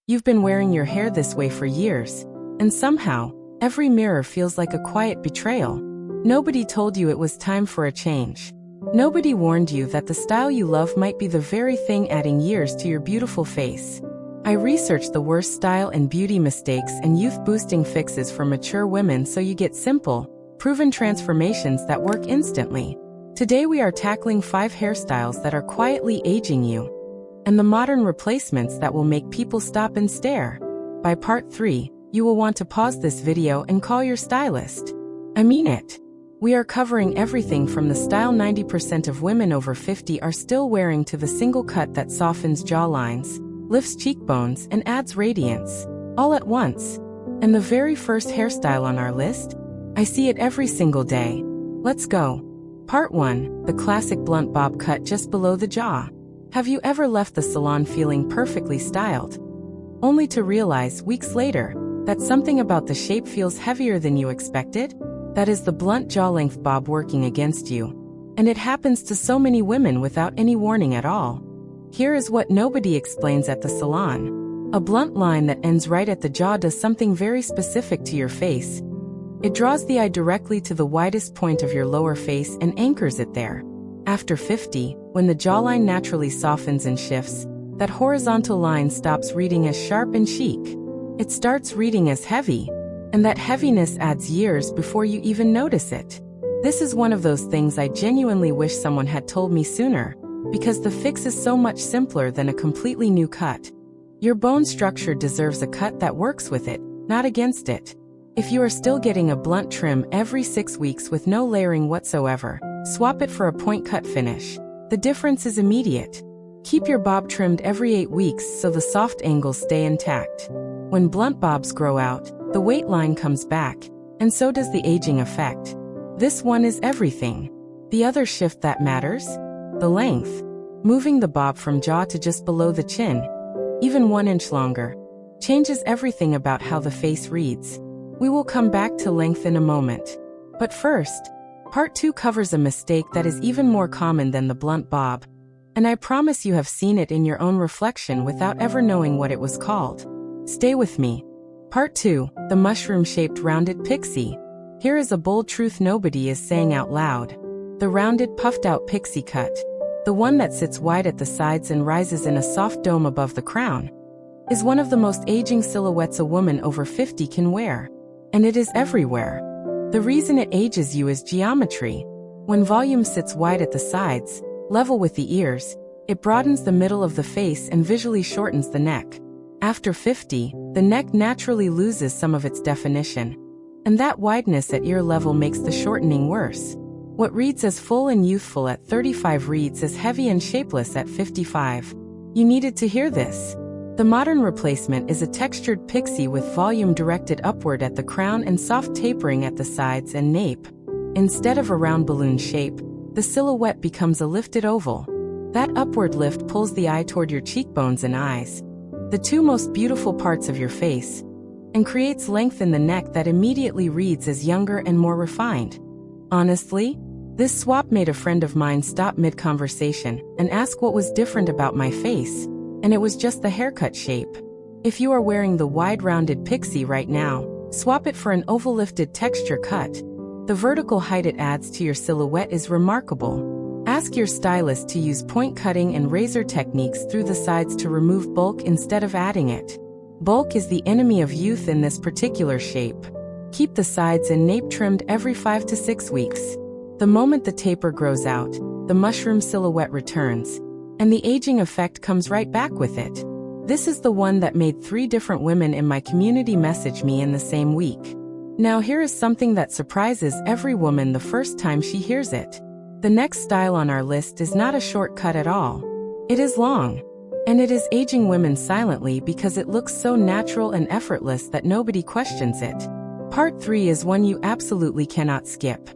You've been wearing your hair this way for years, and somehow, every mirror feels like a quiet betrayal. Nobody told you it was time for a change. Nobody warned you that the style you love might be the very thing adding years to your beautiful face. I researched the worst style and beauty mistakes and youth-boosting fixes for mature women so you get simple, proven transformations that work instantly. Today we are tackling 5 hairstyles that are quietly aging you, and the modern replacements that will make people stop and stare. By part 3, you will want to pause this video and call your stylist. I mean it. We are covering everything from the style 90% of women over 50 are still wearing to the single cut that softens jawlines, lifts cheekbones, and adds radiance, all at once. And the very first hairstyle on our list? I see it every single day. Let's go. Part 1, the classic blunt bob cut just below the jaw. Have you ever left the salon feeling perfectly styled, only to realize weeks later that something about the shape feels heavier than you expected? That is the blunt jaw-length bob working against you. And it happens to so many women without any warning at all. Here is what nobody explains at the salon. A blunt line that ends right at the jaw does something very specific to your face. It draws the eye directly to the widest point of your lower face and anchors it there. After 50, when the jawline naturally softens and shifts, that horizontal line stops reading as sharp and chic. It starts reading as heavy, and that heaviness adds years before you even notice it. This is one of those things I genuinely wish someone had told me sooner, because the fix is so much simpler than a completely new cut. Your bone structure deserves a cut that works with it, not against it. If you are still getting a blunt trim every 6 weeks with no layering whatsoever, swap it for a point cut finish. The difference is immediate. Keep your bob trimmed every 8 weeks so the soft angles stay intact. When blunt bobs grow out, the weight line comes back, and so does the aging effect. This one is everything. The other shift that matters? The length. Moving the bob from jaw to just below the chin, even 1 inch longer, changes everything about how the face reads. We will come back to length in a moment. But first, part 2 covers a mistake that is even more common than the blunt bob, and I promise you have seen it in your own reflection without ever knowing what it was called. Stay with me. Part 2, the mushroom-shaped rounded pixie. Here is a bold truth nobody is saying out loud. The rounded, puffed-out pixie cut, the one that sits wide at the sides and rises in a soft dome above the crown, is one of the most aging silhouettes a woman over 50 can wear. And it is everywhere. The reason it ages you is geometry. When volume sits wide at the sides, level with the ears, it broadens the middle of the face and visually shortens the neck. After 50, the neck naturally loses some of its definition, and that wideness at ear level makes the shortening worse. What reads as full and youthful at 35 reads as heavy and shapeless at 55. You needed to hear this. The modern replacement is a textured pixie with volume directed upward at the crown and soft tapering at the sides and nape. Instead of a round balloon shape, the silhouette becomes a lifted oval. That upward lift pulls the eye toward your cheekbones and eyes, the two most beautiful parts of your face, and creates length in the neck that immediately reads as younger and more refined. Honestly, this swap made a friend of mine stop mid-conversation and ask what was different about my face, and it was just the haircut shape. If you are wearing the wide rounded pixie right now, swap it for an oval lifted texture cut. The vertical height it adds to your silhouette is remarkable. Ask your stylist to use point cutting and razor techniques through the sides to remove bulk instead of adding it. Bulk is the enemy of youth in this particular shape. Keep the sides and nape trimmed every 5 to 6 weeks. The moment the taper grows out, the mushroom silhouette returns, and the aging effect comes right back with it. This is the one that made 3 different women in my community message me in the same week. Now here is something that surprises every woman the first time she hears it. The next style on our list is not a shortcut at all. It is long. And it is aging women silently because it looks so natural and effortless that nobody questions it. Part 3 is one you absolutely cannot skip.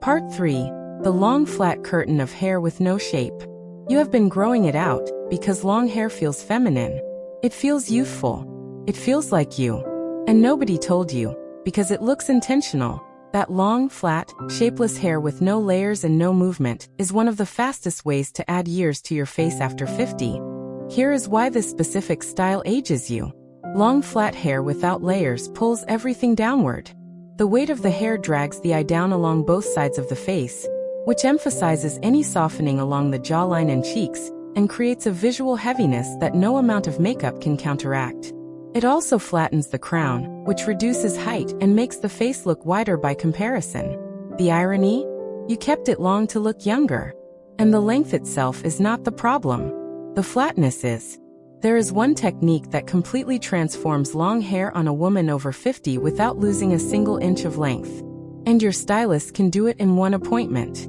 Part 3, the long flat curtain of hair with no shape. You have been growing it out because long hair feels feminine. It feels youthful. It feels like you. And nobody told you, because it looks intentional. That long, flat, shapeless hair with no layers and no movement is one of the fastest ways to add years to your face after 50. Here is why this specific style ages you. Long flat hair without layers pulls everything downward. The weight of the hair drags the eye down along both sides of the face, which emphasizes any softening along the jawline and cheeks, and creates a visual heaviness that no amount of makeup can counteract. It also flattens the crown, which reduces height and makes the face look wider by comparison. The irony? You kept it long to look younger. And the length itself is not the problem. The flatness is. There is one technique that completely transforms long hair on a woman over 50 without losing a single inch of length. And your stylist can do it in one appointment.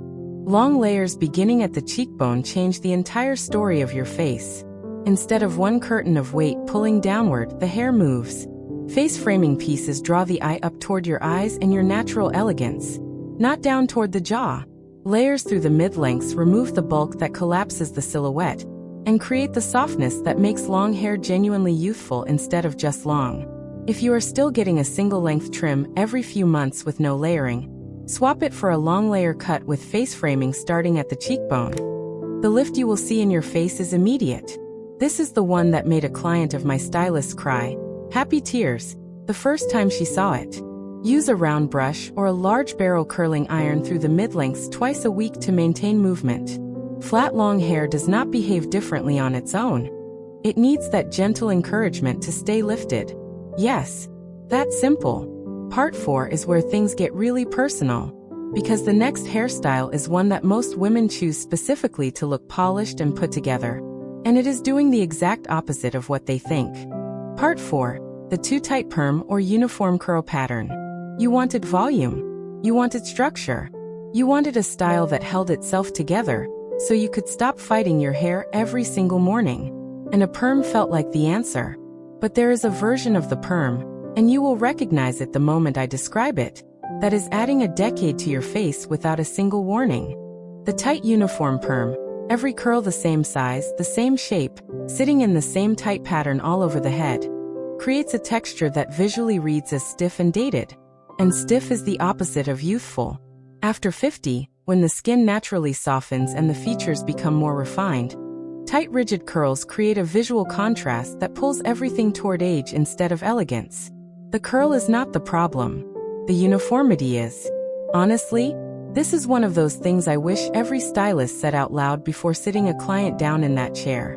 Long layers beginning at the cheekbone change the entire story of your face. Instead of one curtain of weight pulling downward, the hair moves. Face framing pieces draw the eye up toward your eyes and your natural elegance, not down toward the jaw. Layers through the mid-lengths remove the bulk that collapses the silhouette, and create the softness that makes long hair genuinely youthful instead of just long. If you are still getting a single-length trim every few months with no layering, swap it for a long layer cut with face framing starting at the cheekbone. The lift you will see in your face is immediate. This is the one that made a client of my stylist cry, happy tears, the first time she saw it. Use a round brush or a large barrel curling iron through the mid-lengths twice a week to maintain movement. Flat long hair does not behave differently on its own. It needs that gentle encouragement to stay lifted. Yes, that's simple. Part 4 is where things get really personal, because the next hairstyle is one that most women choose specifically to look polished and put together, and it is doing the exact opposite of what they think. Part 4, the too tight perm or uniform curl pattern. You wanted volume. You wanted structure. You wanted a style that held itself together, so you could stop fighting your hair every single morning. And a perm felt like the answer. But there is a version of the perm, and you will recognize it the moment I describe it, that is adding a decade to your face without a single warning. The tight uniform perm, every curl the same size, the same shape, sitting in the same tight pattern all over the head, creates a texture that visually reads as stiff and dated. And stiff is the opposite of youthful. After 50, when the skin naturally softens and the features become more refined, tight rigid curls create a visual contrast that pulls everything toward age instead of elegance. The curl is not the problem. The uniformity is. Honestly, this is one of those things I wish every stylist said out loud before sitting a client down in that chair.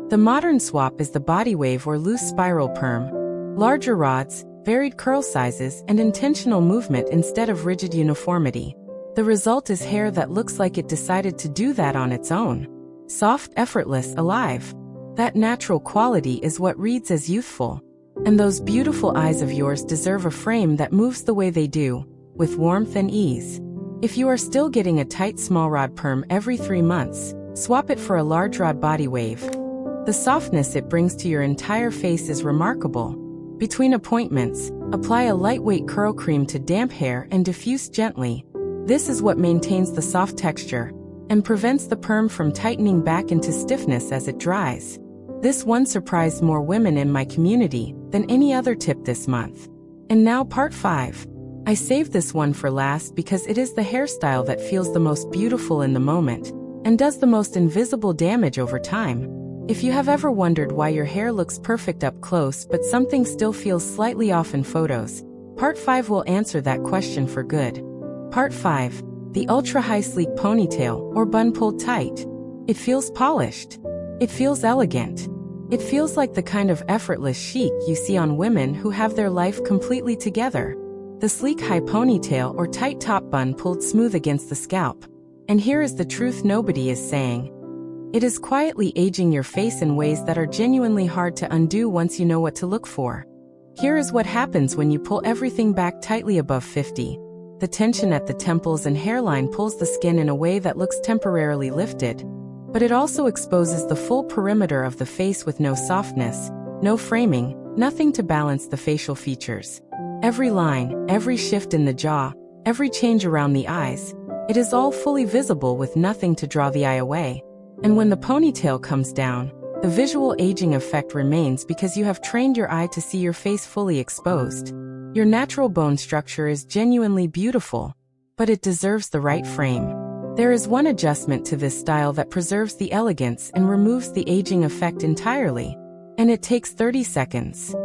The modern swap is the body wave or loose spiral perm. Larger rods, varied curl sizes, and intentional movement instead of rigid uniformity. The result is hair that looks like it decided to do that on its own. Soft, effortless, alive. That natural quality is what reads as youthful. And those beautiful eyes of yours deserve a frame that moves the way they do, with warmth and ease. If you are still getting a tight small rod perm every 3 months, swap it for a large rod body wave. The softness it brings to your entire face is remarkable. Between appointments, apply a lightweight curl cream to damp hair and diffuse gently. This is what maintains the soft texture and prevents the perm from tightening back into stiffness as it dries. This one surprised more women in my community than any other tip this month. And now part 5. I saved this one for last because it is the hairstyle that feels the most beautiful in the moment and does the most invisible damage over time. If you have ever wondered why your hair looks perfect up close but something still feels slightly off in photos, part 5 will answer that question for good. Part 5. The ultra-high sleek ponytail or bun pulled tight. It feels polished. It feels elegant. It feels like the kind of effortless chic you see on women who have their life completely together. The sleek high ponytail or tight top bun pulled smooth against the scalp. And here is the truth nobody is saying. It is quietly aging your face in ways that are genuinely hard to undo once you know what to look for. Here is what happens when you pull everything back tightly above 50. The tension at the temples and hairline pulls the skin in a way that looks temporarily lifted, but it also exposes the full perimeter of the face with no softness, no framing, nothing to balance the facial features. Every line, every shift in the jaw, every change around the eyes, it is all fully visible with nothing to draw the eye away. And when the ponytail comes down, the visual aging effect remains because you have trained your eye to see your face fully exposed. Your natural bone structure is genuinely beautiful, but it deserves the right frame. There is one adjustment to this style that preserves the elegance and removes the aging effect entirely, and it takes 30 seconds.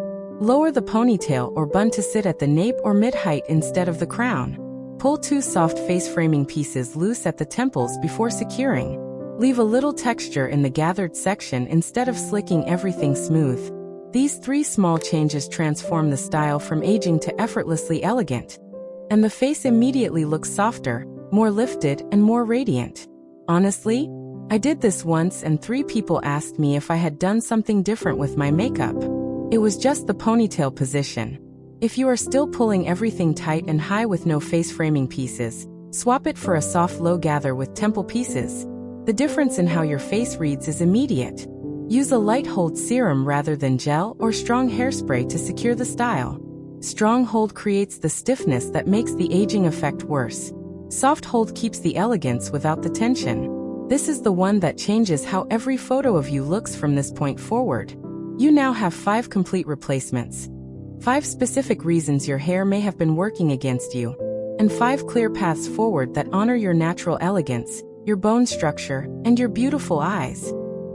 Lower the ponytail or bun to sit at the nape or mid-height instead of the crown. Pull 2 soft face-framing pieces loose at the temples before securing. Leave a little texture in the gathered section instead of slicking everything smooth. These 3 small changes transform the style from aging to effortlessly elegant. And the face immediately looks softer, more lifted, and more radiant. Honestly, I did this once and 3 people asked me if I had done something different with my makeup. It was just the ponytail position. If you are still pulling everything tight and high with no face framing pieces, swap it for a soft low gather with temple pieces. The difference in how your face reads is immediate. Use a light hold serum rather than gel or strong hairspray to secure the style. Strong hold creates the stiffness that makes the aging effect worse. Soft hold keeps the elegance without the tension. This is the one that changes how every photo of you looks from this point forward. You now have 5 complete replacements. 5 specific reasons your hair may have been working against you. And 5 clear paths forward that honor your natural elegance, your bone structure, and your beautiful eyes.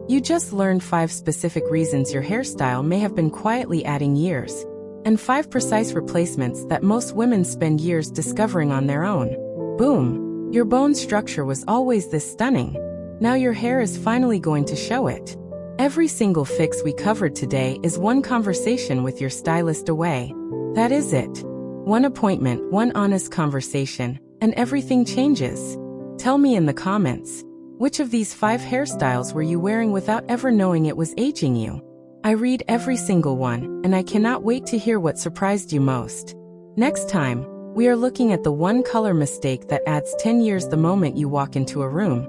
You just learned 5 specific reasons your hairstyle may have been quietly adding years. And 5 precise replacements that most women spend years discovering on their own. Boom! Your bone structure was always this stunning. Now your hair is finally going to show it. Every single fix we covered today is one conversation with your stylist away. That is it. One appointment, one honest conversation, and everything changes. Tell me in the comments, which of these 5 hairstyles were you wearing without ever knowing it was aging you? I read every single one, and I cannot wait to hear what surprised you most. Next time, we are looking at the one color mistake that adds 10 years the moment you walk into a room.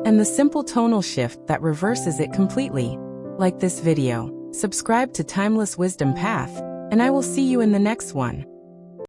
And the simple tonal shift that reverses it completely. Like this video, subscribe to Timeless Wisdom Path, and I will see you in the next one.